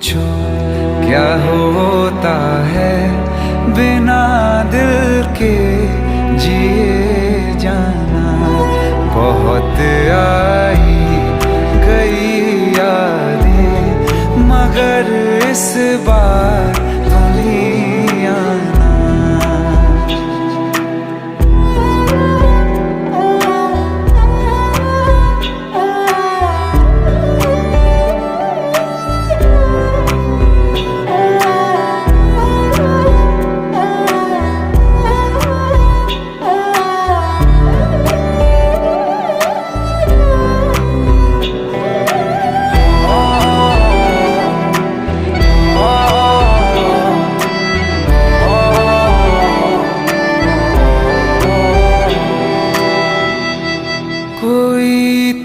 पूछो क्या होता है बिना दिल के जिए जाना। बहुत आई गई यादें मगर इस बार तुम ही आना। कोई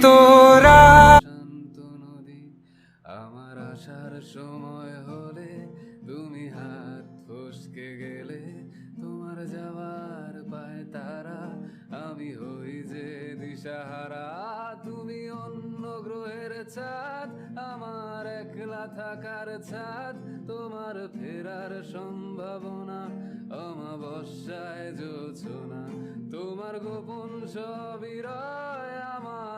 তোরা শান্ত নদী আমার আসার সময় হলে তুমি হাত ফসকে গেলে। তোমার যাওয়ার পায় তারা আমি হই যে দিশাহারা। তুমি অন্য গ্রহের চাঁদ আমার একলা থাকার ছাদ। তোমার ফেরার সম্ভাবনা অমাবস্যায় জোছনা। তোমার গোপন সবিরয় আমার